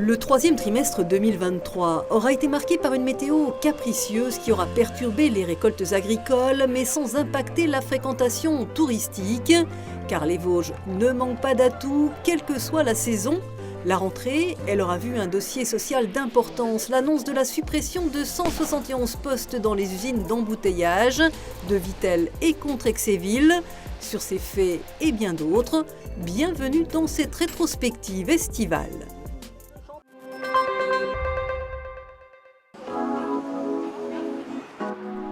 Le troisième trimestre 2023 aura été marqué par une météo capricieuse qui aura perturbé les récoltes agricoles, mais sans impacter la fréquentation touristique. Car les Vosges ne manquent pas d'atouts, quelle que soit la saison. La rentrée, elle aura vu un dossier social d'importance, l'annonce de la suppression de 171 postes dans les usines d'embouteillage de Vittel et Contrexéville. Sur ces faits et bien d'autres, bienvenue dans cette rétrospective estivale.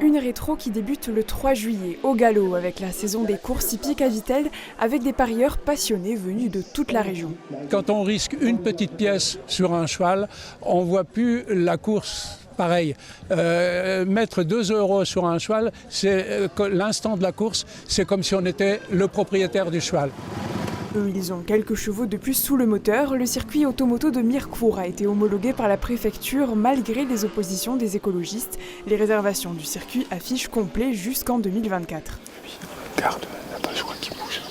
Une rétro qui débute le 3 juillet au galop avec la saison des courses hippiques à Vittel avec des parieurs passionnés venus de toute la région. Quand on risque une petite pièce sur un cheval, on ne voit plus la course pareil. Mettre 2 € sur un cheval, c'est l'instant de la course, c'est comme si on était le propriétaire du cheval. Eux, ils ont quelques chevaux de plus sous le moteur. Le circuit automoto de Mirecourt a été homologué par la préfecture malgré les oppositions des écologistes. Les réservations du circuit affichent complet jusqu'en 2024. Garde, n'a pas besoin qu'il bouge.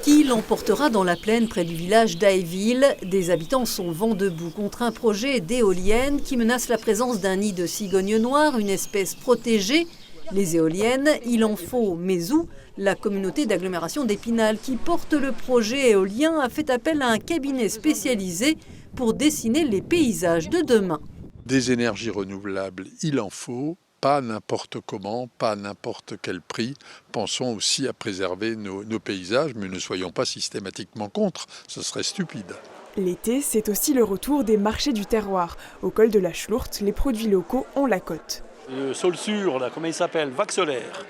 Qui l'emportera dans la plaine près du village d'Aéville? Des habitants sont vent debout contre un projet d'éolienne qui menace la présence d'un nid de cigogne noire, une espèce protégée. Les éoliennes, il en faut, mais où? La communauté d'agglomération d'Épinal qui porte le projet éolien a fait appel à un cabinet spécialisé pour dessiner les paysages de demain. Des énergies renouvelables, il en faut, pas n'importe comment, pas à n'importe quel prix. Pensons aussi à préserver nos paysages, mais ne soyons pas systématiquement contre, ce serait stupide. L'été, c'est aussi le retour des marchés du terroir. Au col de la Schlourte, les produits locaux ont la cote. Le Saulsure, là, comment il s'appelle, Vaxolaire.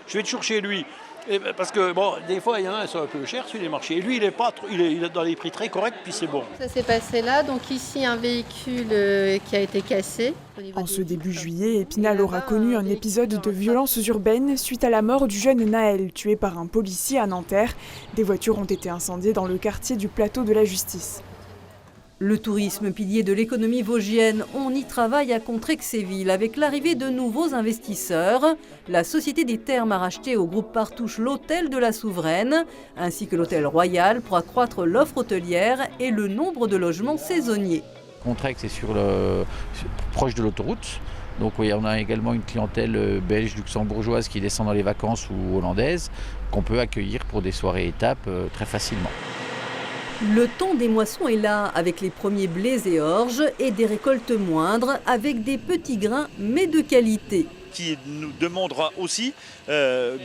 Je vais toujours chez lui. Parce que, bon, des fois, il y en a qui sont un peu chers sur les marchés. Et lui, il est dans les prix très corrects, puis c'est bon. Ça s'est passé là. Donc ici, un véhicule qui a été cassé. En ce début juillet, Épinal aura connu un épisode de violence urbaine suite à la mort du jeune Naël, tué par un policier à Nanterre. Des voitures ont été incendiées dans le quartier du Plateau de la Justice. Le tourisme, pilier de l'économie vosgienne, on y travaille à Contrexéville avec l'arrivée de nouveaux investisseurs. La Société des Thermes a racheté au groupe Partouche l'hôtel de la Souveraine, ainsi que l'hôtel Royal pour accroître l'offre hôtelière et le nombre de logements saisonniers. Contrex est proche de l'autoroute. Donc oui, on a également une clientèle belge, luxembourgeoise qui descend dans les vacances ou hollandaise qu'on peut accueillir pour des soirées étapes très facilement. Le temps des moissons est là, avec les premiers blés et orges et des récoltes moindres, avec des petits grains mais de qualité. Qui nous demandera aussi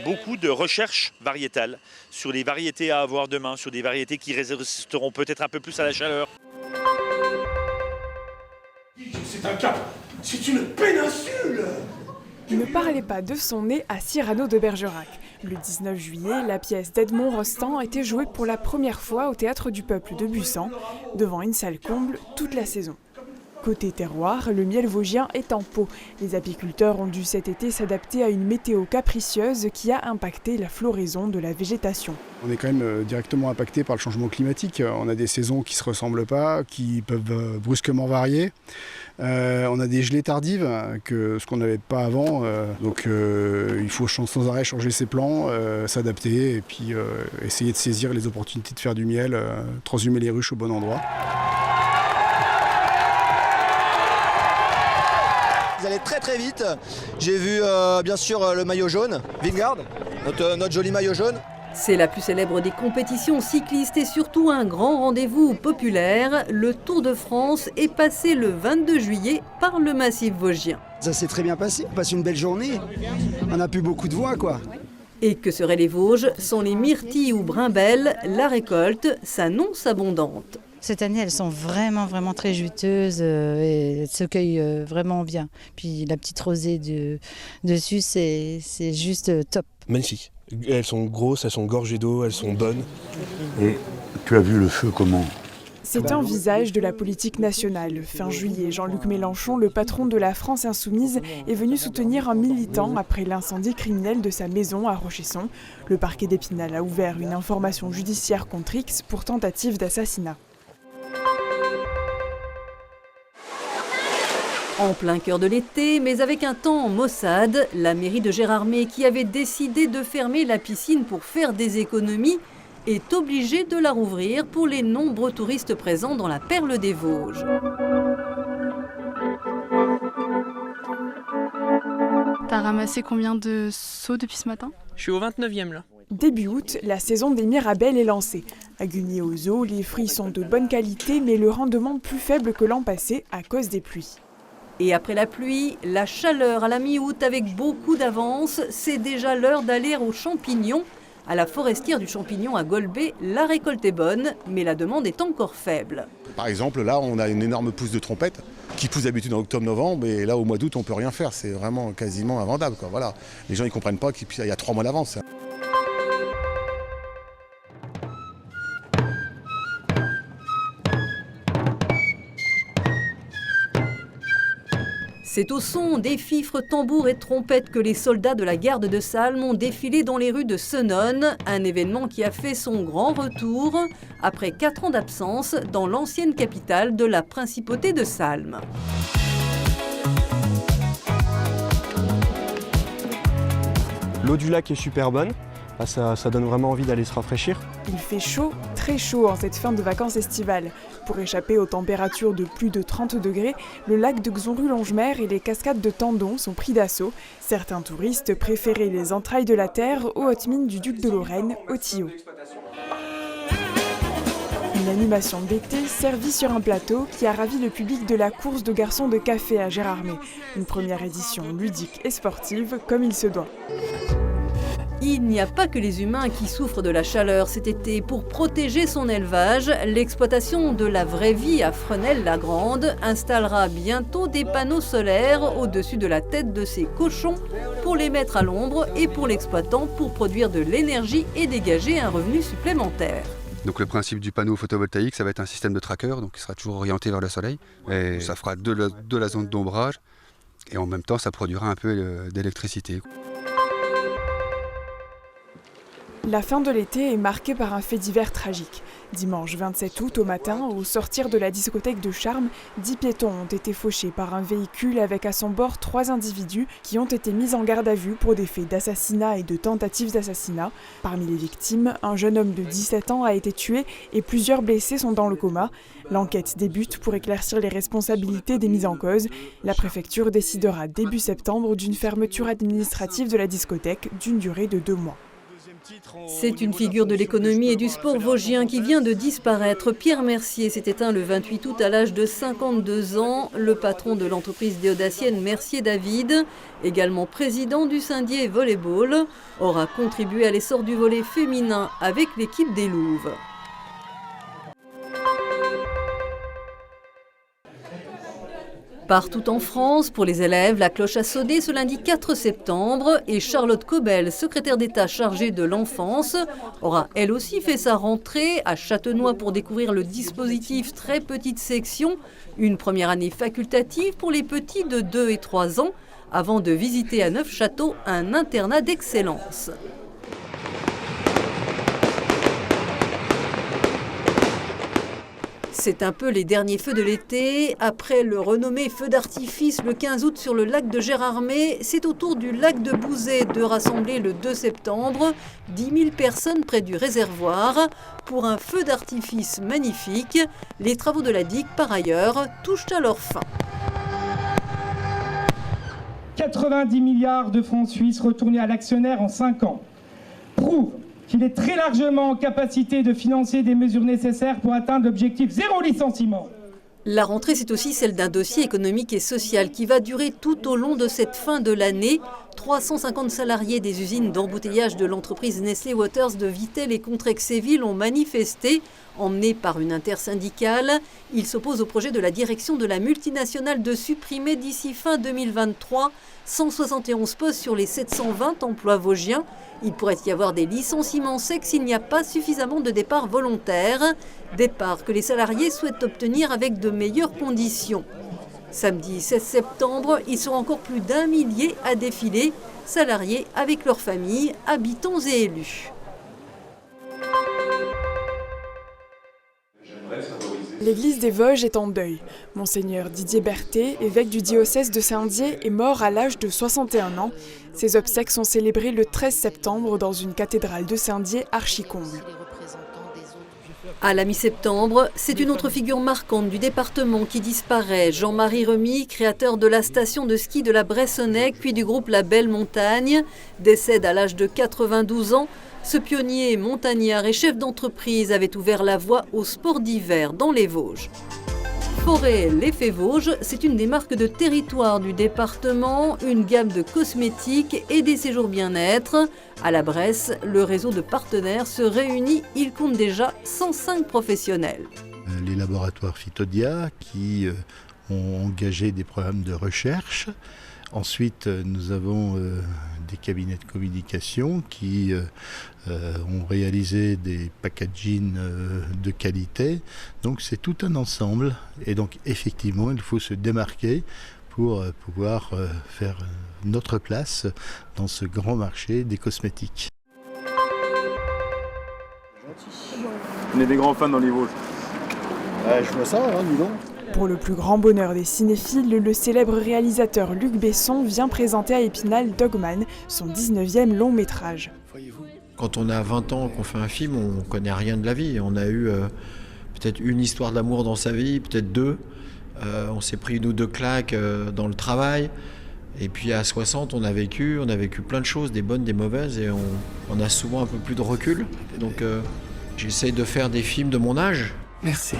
beaucoup de recherche variétale sur les variétés à avoir demain, sur des variétés qui résisteront peut-être un peu plus à la chaleur. C'est un cap, c'est une péninsule! Ne parlez pas de son nez à Cyrano de Bergerac. Le 19 juillet, la pièce d'Edmond Rostand a été jouée pour la première fois au Théâtre du Peuple de Busan, devant une salle comble toute la saison. Côté terroir, le miel vosgien est en pot. Les apiculteurs ont dû cet été s'adapter à une météo capricieuse qui a impacté la floraison de la végétation. On est quand même directement impacté par le changement climatique. On a des saisons qui ne se ressemblent pas, qui peuvent brusquement varier. On a des gelées tardives, ce qu'on n'avait pas avant. Donc il faut sans arrêt changer ses plans, s'adapter et puis essayer de saisir les opportunités de faire du miel, transhumer les ruches au bon endroit. Vous allez très très vite. J'ai vu bien sûr le maillot jaune, Vingard, notre joli maillot jaune. C'est la plus célèbre des compétitions cyclistes et surtout un grand rendez-vous populaire. Le Tour de France est passé le 22 juillet par le massif vosgien. Ça s'est très bien passé, on passe une belle journée. On n'a plus beaucoup de voix, quoi. Et que seraient les Vosges sans les myrtilles ou brimbelles? La récolte s'annonce abondante. Cette année, elles sont vraiment très juteuses et elles se cueillent vraiment bien. Puis la petite rosée dessus, c'est juste top. Magnifique. Elles sont grosses, elles sont gorgées d'eau, elles sont bonnes. Et tu as vu le feu comment? C'est un visage de la politique nationale. Fin juillet, Jean-Luc Mélenchon, le patron de la France Insoumise, est venu soutenir un militant après l'incendie criminel de sa maison à Rochesson. Le parquet d'Épinal a ouvert une information judiciaire contre X pour tentative d'assassinat. En plein cœur de l'été, mais avec un temps en maussade, la mairie de Gérardmer, qui avait décidé de fermer la piscine pour faire des économies, est obligé de la rouvrir pour les nombreux touristes présents dans la perle des Vosges. T'as ramassé combien de seaux depuis ce matin? Je suis au 29e là. Début août, la saison des mirabelles est lancée. À Gugny-aux-Eaux, les fruits sont de bonne qualité, mais le rendement plus faible que l'an passé à cause des pluies. Et après la pluie, la chaleur à la mi-août avec beaucoup d'avance, c'est déjà l'heure d'aller aux champignons. À la forestière du champignon à Golbet, la récolte est bonne, mais la demande est encore faible. Par exemple, là, on a une énorme pousse de trompette qui pousse d'habitude en octobre-novembre, et là, au mois d'août, on ne peut rien faire. C'est vraiment quasiment invendable, quoi. Voilà. Les gens ne comprennent pas qu'il y a 3 mois d'avance. C'est au son des fifres, tambours et trompettes que les soldats de la garde de Salm ont défilé dans les rues de Senones, un événement qui a fait son grand retour après 4 ans d'absence dans l'ancienne capitale de la principauté de Salm. L'eau du lac est super bonne, ça donne vraiment envie d'aller se rafraîchir. Il fait chaud, très chaud en cette fin de vacances estivales. Pour échapper aux températures de plus de 30 degrés, le lac de Xonru-Longemer et les cascades de Tendon sont pris d'assaut. Certains touristes préféraient les entrailles de la terre aux hautes mines du duc de Lorraine, au Tillot. Une animation d'été servie sur un plateau qui a ravi le public de la course de garçons de café à Gérardmer. Une première édition ludique et sportive comme il se doit. Il n'y a pas que les humains qui souffrent de la chaleur cet été. Pour protéger son élevage, l'exploitation de la vraie vie à Fresnel-la-Grande installera bientôt des panneaux solaires au-dessus de la tête de ses cochons pour les mettre à l'ombre et pour l'exploitant pour produire de l'énergie et dégager un revenu supplémentaire. Donc le principe du panneau photovoltaïque, ça va être un système de tracker, donc il sera toujours orienté vers le soleil. Et ça fera de la zone d'ombrage et en même temps ça produira un peu d'électricité. La fin de l'été est marquée par un fait divers tragique. Dimanche 27 août au matin, au sortir de la discothèque de Charmes, 10 piétons ont été fauchés par un véhicule avec à son bord 3 individus qui ont été mis en garde à vue pour des faits d'assassinat et de tentatives d'assassinat. Parmi les victimes, un jeune homme de 17 ans a été tué et plusieurs blessés sont dans le coma. L'enquête débute pour éclaircir les responsabilités des mis en cause. La préfecture décidera début septembre d'une fermeture administrative de la discothèque d'une durée de 2 mois. C'est une figure de l'économie et du sport vosgien qui vient de disparaître. Pierre Mercier s'est éteint le 28 août à l'âge de 52 ans. Le patron de l'entreprise déodacienne Mercier David, également président du Saint-Dié Volleyball, aura contribué à l'essor du volley féminin avec l'équipe des Louves. Partout en France, pour les élèves, la cloche a sonné ce lundi 4 septembre et Charlotte Cobel, secrétaire d'État chargée de l'enfance, aura elle aussi fait sa rentrée à Châtenois pour découvrir le dispositif Très Petite Section, une première année facultative pour les petits de 2 et 3 ans, avant de visiter à Neufchâteau un internat d'excellence. C'est un peu les derniers feux de l'été. Après le renommé feu d'artifice le 15 août sur le lac de Gérardmer, c'est au tour du lac de Bouzet de rassembler le 2 septembre 10 000 personnes près du réservoir pour un feu d'artifice magnifique. Les travaux de la digue, par ailleurs, touchent à leur fin. 90 milliards de francs suisses retournés à l'actionnaire en 5 ans prouvent qu'il est très largement en capacité de financer des mesures nécessaires pour atteindre l'objectif 0 licenciement. La rentrée, c'est aussi celle d'un dossier économique et social qui va durer tout au long de cette fin de l'année. 350 salariés des usines d'embouteillage de l'entreprise Nestlé Waters de Vittel et Contrexéville ont manifesté. Emmenés par une intersyndicale, ils s'opposent au projet de la direction de la multinationale de supprimer d'ici fin 2023 171 postes sur les 720 emplois vosgiens. Il pourrait y avoir des licenciements secs s'il n'y a pas suffisamment de départs volontaires, départs que les salariés souhaitent obtenir avec de meilleures conditions. Samedi 16 septembre, ils seront encore plus d'1 millier à défiler, salariés avec leurs familles, habitants et élus. L'église des Vosges est en deuil. Monseigneur Didier Berthet, évêque du diocèse de Saint-Dié, est mort à l'âge de 61 ans. Ses obsèques sont célébrées le 13 septembre dans une cathédrale de Saint-Dié archi-comble. À la mi-septembre, c'est une autre figure marquante du département qui disparaît. Jean-Marie Remy, créateur de la station de ski de la Bressonnec, puis du groupe La Belle Montagne, décède à l'âge de 92 ans. Ce pionnier montagnard et chef d'entreprise avait ouvert la voie au sport d'hiver dans les Vosges. Forêt l'Effet Vosges, c'est une des marques de territoire du département, une gamme de cosmétiques et des séjours bien-être. À la Bresse, le réseau de partenaires se réunit, il compte déjà 105 professionnels. Les laboratoires Phytodia qui ont engagé des programmes de recherche. Ensuite, nous avons des cabinets de communication qui ont réalisé des packaging de qualité. Donc c'est tout un ensemble. Et donc effectivement, il faut se démarquer pour pouvoir faire notre place dans ce grand marché des cosmétiques. On est des grands fans dans les Vosges. Je vois ça, dis donc. Pour le plus grand bonheur des cinéphiles, le célèbre réalisateur Luc Besson vient présenter à Épinal Dogman, son 19e long métrage. Quand on a 20 ans, qu'on fait un film, on ne connaît rien de la vie. On a eu peut-être une histoire d'amour dans sa vie, peut-être deux. On s'est pris une ou deux claques dans le travail. Et puis à 60, on a vécu plein de choses, des bonnes, des mauvaises, et on a souvent un peu plus de recul. Donc j'essaye de faire des films de mon âge. Merci.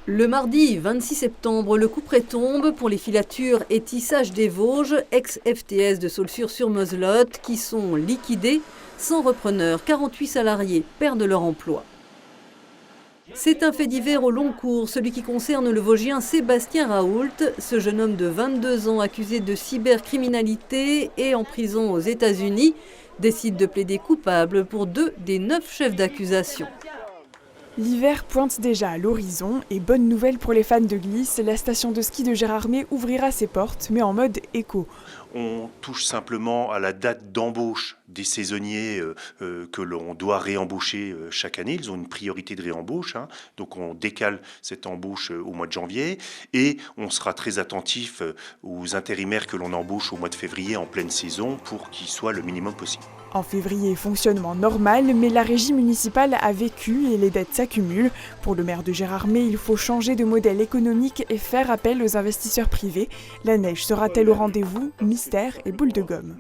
Le mardi 26 septembre, le couperet tombe pour les filatures et tissages des Vosges, ex-FTS de Saulxures-sur-Moselotte, qui sont liquidés, sans repreneur. 48 salariés perdent leur emploi. C'est un fait divers au long cours, celui qui concerne le Vosgien Sébastien Raoult. Ce jeune homme de 22 ans accusé de cybercriminalité et en prison aux États-Unis décide de plaider coupable pour 2 des 9 chefs d'accusation. L'hiver pointe déjà à l'horizon et bonne nouvelle pour les fans de glisse, la station de ski de Gérardmer ouvrira ses portes, mais en mode éco. On touche simplement à la date d'embauche des saisonniers que l'on doit réembaucher chaque année. Ils ont une priorité de réembauche, donc on décale cette embauche au mois de janvier et on sera très attentif aux intérimaires que l'on embauche au mois de février en pleine saison pour qu'ils soient le minimum possible. En février, fonctionnement normal, mais la régie municipale a vécu et les dettes s'accumulent. Pour le maire de Gérardmer, il faut changer de modèle économique et faire appel aux investisseurs privés. La neige sera-t-elle au rendez-vous? Mystère et boule de gomme.